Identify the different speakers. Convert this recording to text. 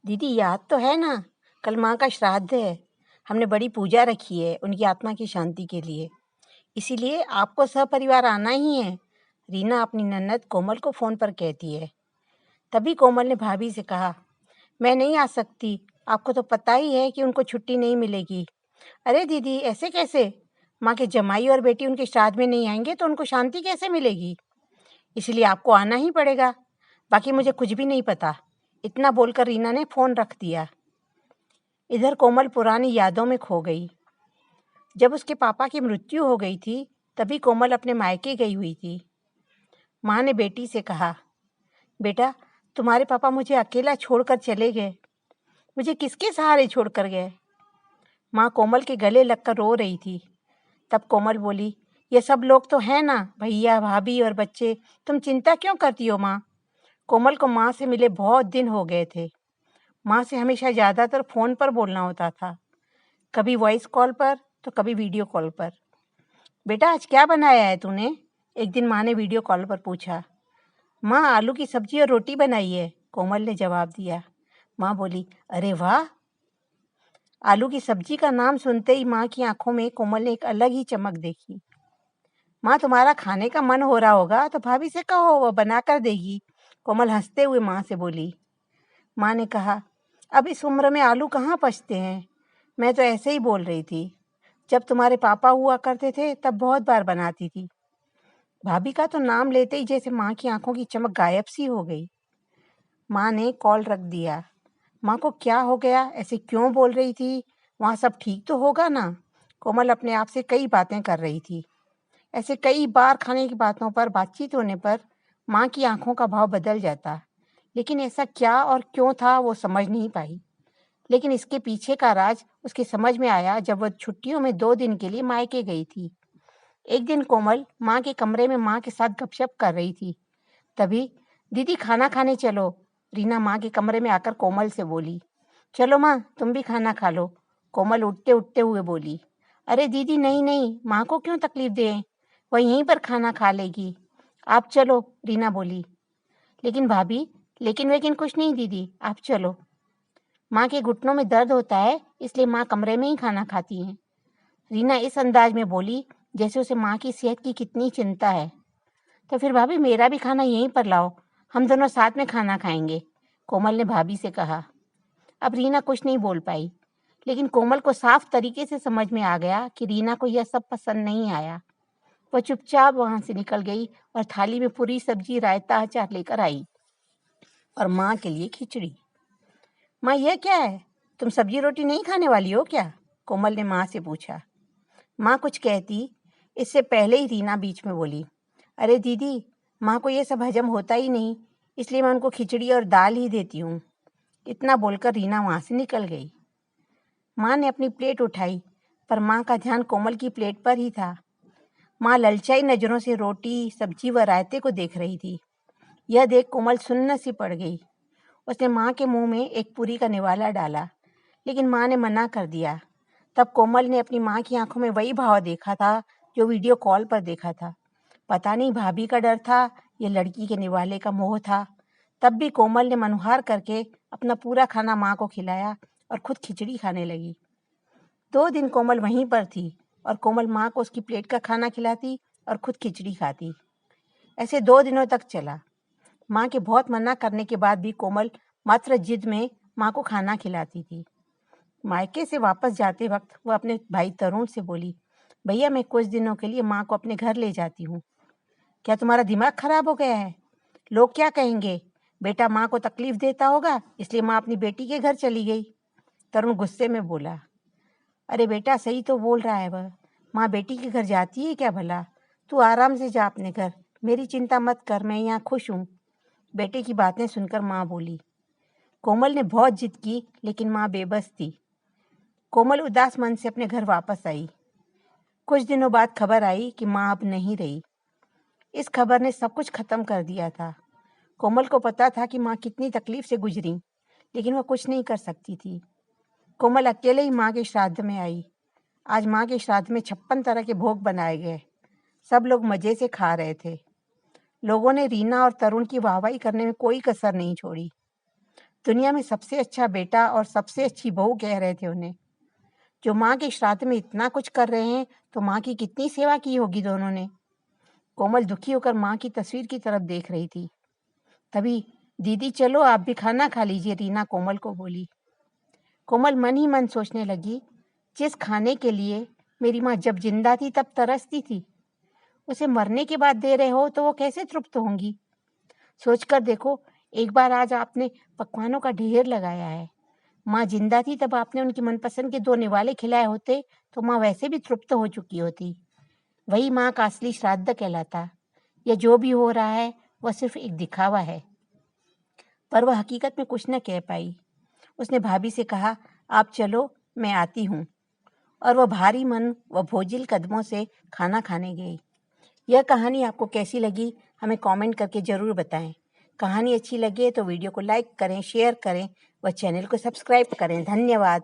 Speaker 1: दीदी याद तो है ना। कल माँ का श्राद्ध है। हमने बड़ी पूजा रखी है उनकी आत्मा की शांति के लिए। इसीलिए आपको सपरिवार आना ही है। रीना अपनी ननद कोमल को फ़ोन पर कहती है। तभी कोमल ने भाभी से कहा, मैं नहीं आ सकती। आपको तो पता ही है कि उनको छुट्टी नहीं मिलेगी। अरे दीदी, ऐसे कैसे? माँ के जमाई और बेटी उनके श्राद्ध में नहीं आएंगे तो उनको शांति कैसे मिलेगी? इसलिए आपको आना ही पड़ेगा। बाकी मुझे कुछ भी नहीं पता। इतना बोलकर रीना ने फ़ोन रख दिया। इधर कोमल पुरानी यादों में खो गई। जब उसके पापा की मृत्यु हो गई थी, तभी कोमल अपने मायके गई हुई थी। माँ ने बेटी से कहा, बेटा, तुम्हारे पापा मुझे अकेला छोड़कर चले गए। मुझे किसके सहारे छोड़कर गए? माँ कोमल के गले लगकर रो रही थी। तब कोमल बोली, ये सब लोग तो हैं ना, भैया, भाभी और बच्चे। तुम चिंता क्यों करती हो माँ? कोमल को माँ से मिले बहुत दिन हो गए थे। माँ से हमेशा ज़्यादातर फ़ोन पर बोलना होता था, कभी वॉइस कॉल पर तो कभी वीडियो कॉल पर। बेटा, आज क्या बनाया है तूने? एक दिन माँ ने वीडियो कॉल पर पूछा। माँ, आलू की सब्जी और रोटी बनाई है, कोमल ने जवाब दिया। माँ बोली, अरे वाह। आलू की सब्जी का नाम सुनते ही माँ की आंखों में कोमल ने एक अलग ही चमक देखी। माँ, तुम्हारा खाने का मन हो रहा होगा तो भाभी से कहो, वो बना कर देगी, कोमल हंसते हुए माँ से बोली। माँ ने कहा, अब इस उम्र में आलू कहाँ पचते हैं। मैं तो ऐसे ही बोल रही थी। जब तुम्हारे पापा हुआ करते थे तब बहुत बार बनाती थी। भाभी का तो नाम लेते ही जैसे माँ की आंखों की चमक गायब सी हो गई। माँ ने कॉल रख दिया। माँ को क्या हो गया? ऐसे क्यों बोल रही थी? वहाँ सब ठीक तो होगा ना? कोमल अपने आप से कई बातें कर रही थी। ऐसे कई बार खाने की बातों पर बातचीत होने पर माँ की आंखों का भाव बदल जाता। लेकिन ऐसा क्या और क्यों था वो समझ नहीं पाई। लेकिन इसके पीछे का राज उसके समझ में आया जब वह छुट्टियों में 2 दिन के लिए मायके गई थी। एक दिन कोमल माँ के कमरे में माँ के साथ गपशप कर रही थी। तभी, दीदी खाना खाने चलो, रीना माँ के कमरे में आकर कोमल से बोली। चलो माँ, तुम भी खाना खा लो, कोमल उठते उठते हुए बोली। अरे दीदी, नहीं नहीं, माँ को क्यों तकलीफ दें? वह यहीं पर खाना खा लेगी। आप चलो, रीना बोली। लेकिन भाभी, लेकिन कुछ नहीं दीदी, आप चलो। माँ के घुटनों में दर्द होता है, इसलिए माँ कमरे में ही खाना खाती हैं। रीना इस अंदाज में बोली जैसे उसे माँ की सेहत की कितनी चिंता है। तो फिर भाभी, मेरा भी खाना यहीं पर लाओ, हम दोनों साथ में खाना खाएंगे, कोमल ने भाभी से कहा। अब रीना कुछ नहीं बोल पाई, लेकिन कोमल को साफ तरीके से समझ में आ गया कि रीना को यह सब पसंद नहीं आया। वह चुपचाप वहां से निकल गई और थाली में पूरी सब्जी, रायता, अचार लेकर आई और माँ के लिए खिचड़ी। माँ, यह क्या है? तुम सब्जी रोटी नहीं खाने वाली हो क्या? कोमल ने माँ से पूछा। माँ कुछ कहती, इससे पहले ही रीना बीच में बोली। अरे दीदी, माँ को ये सब हजम होता ही नहीं, इसलिए मैं उनको खिचड़ी और दाल ही देती हूँ। इतना बोलकर रीना वहाँ से निकल गई। माँ ने अपनी प्लेट उठाई, पर माँ का ध्यान कोमल की प्लेट पर ही था। माँ ललचाई नज़रों से रोटी, सब्जी व रायते को देख रही थी। यह देख कोमल सुन्न सी पड़ गई। उसने माँ के मुंह में एक पूरी का निवाला डाला, लेकिन माँ ने मना कर दिया। तब कोमल ने अपनी माँ की आंखों में वही भाव देखा था जो वीडियो कॉल पर देखा था। पता नहीं भाभी का डर था या लड़की के निवाले का मोह था। तब भी कोमल ने मनुहार करके अपना पूरा खाना माँ को खिलाया और खुद खिचड़ी खाने लगी। 2 दिन कोमल वहीं पर थी और कोमल माँ को उसकी प्लेट का खाना खिलाती और खुद खिचड़ी खाती। ऐसे 2 दिनों तक चला। माँ के बहुत मना करने के बाद भी कोमल मात्र जिद में माँ को खाना खिलाती थी। मायके से वापस जाते वक्त वह अपने भाई तरुण से बोली, भैया, मैं कुछ दिनों के लिए माँ को अपने घर ले जाती हूँ। क्या तुम्हारा दिमाग खराब हो गया है? लोग क्या कहेंगे? बेटा माँ को तकलीफ देता होगा, इसलिए माँ अपनी बेटी के घर चली गई। तरुण गुस्से में बोला। अरे बेटा, सही तो बोल रहा है वह। माँ बेटी के घर जाती है क्या भला? तू आराम से जा अपने घर, मेरी चिंता मत कर, मैं यहाँ खुश हूँ। बेटे की बातें सुनकर माँ बोली। कोमल ने बहुत जिद की, लेकिन माँ बेबस थी। कोमल उदास मन से अपने घर वापस आई। कुछ दिनों बाद खबर आई कि माँ अब नहीं रही। इस खबर ने सब कुछ खत्म कर दिया था। कोमल को पता था कि माँ कितनी तकलीफ से गुजरी, लेकिन वह कुछ नहीं कर सकती थी। कोमल अकेले ही माँ के श्राद्ध में आई। आज माँ के श्राद्ध में 56 तरह के भोग बनाए गए। सब लोग मजे से खा रहे थे। लोगों ने रीना और तरुण की वाहवाही करने में कोई कसर नहीं छोड़ी। दुनिया में सबसे अच्छा बेटा और सबसे अच्छी बहू कह रहे थे उन्हें। जो माँ के श्राद्ध में इतना कुछ कर रहे हैं, तो माँ की कितनी सेवा की होगी दोनों ने। कोमल दुखी होकर माँ की तस्वीर की तरफ देख रही थी। तभी, दीदी चलो आप भी खाना खा लीजिए, रीना कोमल को बोली। कोमल मन ही मन सोचने लगी, जिस खाने के लिए मेरी माँ जब जिंदा थी तब तरसती थी, उसे मरने के बाद दे रहे हो तो वो कैसे तृप्त होंगी। सोचकर देखो, एक बार आज आपने पकवानों का ढेर लगाया है। माँ जिंदा थी तब आपने उनकी मनपसंद के 2 निवाले खिलाए होते तो माँ वैसे भी तृप्त हो चुकी होती। वही माँ का असली श्राद्ध कहलाता। यह जो भी हो रहा है वह सिर्फ एक दिखावा है। पर वह हकीकत में कुछ न कह पाई। उसने भाभी से कहा, आप चलो, मैं आती हूँ। और वह भारी मन व भोजिल कदमों से खाना खाने गई। यह कहानी आपको कैसी लगी हमें कमेंट करके ज़रूर बताएं। कहानी अच्छी लगे तो वीडियो को लाइक करें, शेयर करें व चैनल को सब्सक्राइब करें। धन्यवाद।